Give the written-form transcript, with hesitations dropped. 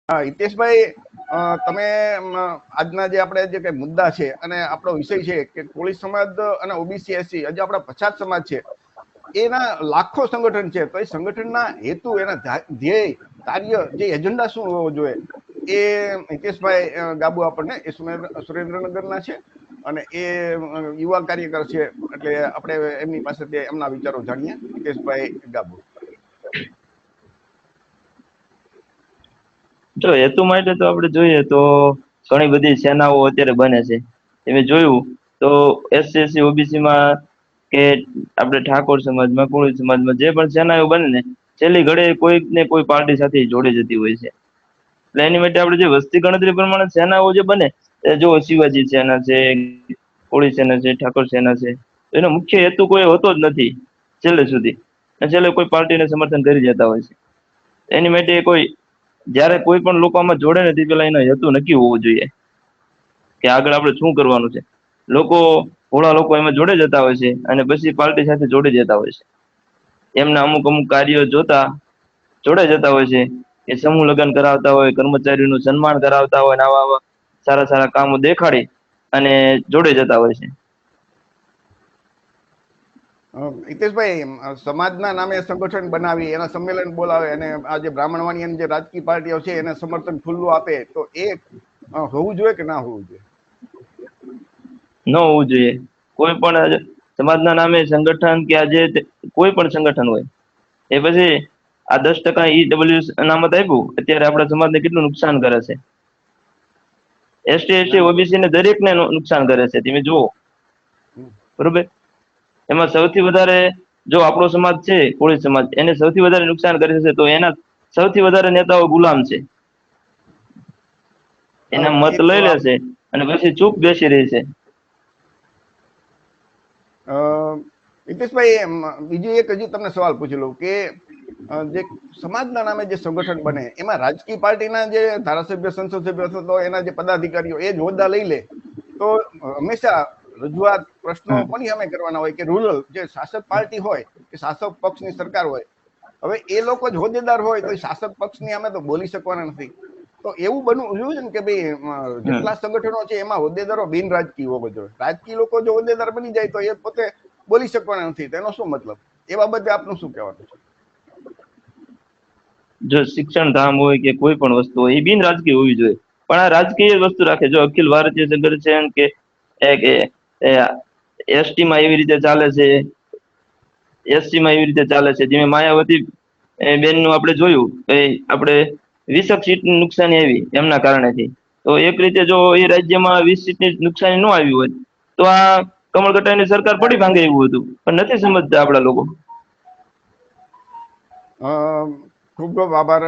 હા હિતેશભાઈ, તમે આજના જે આપણે જે કઈ મુદ્દા છે અને આપણો વિષય છે કે કોળી સમાજ અને ઓબીસી એસસી હજી આપણા પછાત સમાજ છે, એના લાખો સંગઠન છે, તો એ સંગઠનના હેતુ, એના ધ્યેય, કાર્ય, જે એજન્ડા શું હોવો જોઈએ, એ હિતેશભાઈ ગાબુ આપણને એ સુરેન્દ્રનગરના છે અને એ યુવા કાર્યકર છે, એટલે આપણે એમની પાસેથી એમના વિચારો જાણીએ. હિતેશભાઈ ગાબુ. જો હેતુ માટે તો આપણે જોઈએ તો ઘણી બધી સેનાઓ અત્યારે બને છે. તમે જોયું તો એસસી ઓબીસી માં કે આપણે ઠાકોર સમાજમાં, કોળી સમાજમાં જે પણ સેનાઓ બને ને, છેલ્લી ઘડે કોઈક ને કોઈ પાર્ટી સાથે જોડી જતી હોય છે. એટલે એની માટે આપણે જે વસ્તી ગણતરી પ્રમાણે સેનાઓ જે બને, જો શિવાજી સેના છે, કોળી સેના છે, ઠાકોર સેના છે, એનો મુખ્ય હેતુ કોઈ હોતો જ નથી છેલ્લે સુધી. છેલ્લે કોઈ પાર્ટીને સમર્થન કરી જતા હોય છે. એની માટે કોઈ જયારે કોઈ પણ લોકો આમાં જોડે નથી, પેલા એનો હેતુ નક્કી હોવો જોઈએ કે આગળ આપણે શું કરવાનું છે. લોકો ભોળા લોકો એમાં જોડે જતા હોય છે અને પછી પાર્ટી સાથે જોડે જતા હોય છે. એમના અમુક અમુક કાર્યો જોતા જોડે જતા હોય છે. એ સમૂહ લગ્ન કરાવતા હોય, કર્મચારીનું સન્માન કરાવતા હોય, આવા આવા સારા સારા કામો દેખાડી અને જોડે જતા હોય છે. હિતેશભાઈ, સમાજના નામે સંગઠન બનાવી, એના સંમેલન બોલાવે અને આ જે બ્રાહ્મણવાણી જે રાજકીય પાર્ટીઓ છે એને સમર્થન ખુલ્લું આપે, તો એ હોવું જોઈએ કે ના હોવું જોઈએ? ન હોવું જોઈએ. કોઈ પણ સમાજના નામે સંગઠન કે આજે કોઈ પણ સંગઠન હોય, એ પછી આ 10% ઈડબ્લ્યુએસ અનામત આપ્યું, અત્યારે આપણા સમાજને કેટલું નુકસાન કરે છે. એસટી, ઓબીસી ને દરેક ને નુકસાન કરે છે. તમે જુઓ બરોબર, એમાં સૌથી વધારે જો આપણો સમાજ છે, કોળી સમાજ, એને સૌથી વધારે નુકસાન કરે છે, તો એના સૌથી વધારે નેતાઓ ગુલામ છે. એના મત એ તો લઈ લેશે અને પછી ચૂપ બેસી રહી છે. હિતેશભાઈ, બીજી એક હજી તમને સવાલ પૂછી લઉં કે જે સમાજના નામે જે સંગઠન બને, એમાં રાજકીય પાર્ટીના જે ધારાસભ્ય, સંસદ સભ્ય અથવા તો એના જે પદાધિકારીઓ એ જ હોદ્દા લઈ લે, તો હંમેશા રજૂઆત, પ્રશ્નો હમ કોની સામે કરવાના હોય કે રૂરલ જે શાસક પાર્ટી હોય કે શાસક પક્ષની સરકાર હોય, હવે એ લોકો જ હોદ્દેદાર હોય તો શાસક પક્ષની સામે તો બોલી શકવાના નથી. તો એવું બનવું જોયું છે ને કે ભાઈ હમ જેટલા સંગઠનો છે એમાં હોદ્દેદારો બિન રાજકીય હોવો જોઈએ. રાજકીય લોકો જો હોદ્દેદાર બની જાય તો એ પોતે બોલી શકવાના નથી. તેનો શું મતલબ? એ બાબતે આપનું શું કહેવાનું છે? જો શિક્ષણ ધામ હોય કે કોઈ પણ વસ્તુ હોય, એ બિન રાજકીય હોવી જોઈએ. પણ આ રાજકીય વસ્તુ રાખે. જો અખિલ ભારતીય સંગઠન કે એસટી માં એવી રીતે ચાલે છે, એસસી માં એવી રીતે ચાલે છે, જેમાં માયાવતી બેન નું આપણે જોયું, આપણે 20 સીટની નુકસાની આવી એમના કારણેથી. તો એક રીતે જો એ રાજ્યમાં 20 સીટની નુકસાની ન આવી હોય, તો આ કમળકટાઈની સરકાર પડી ભાંગે એવું હતું, પણ નથી સમજતા આપડા લોકો. ખૂબ ખૂબ આભાર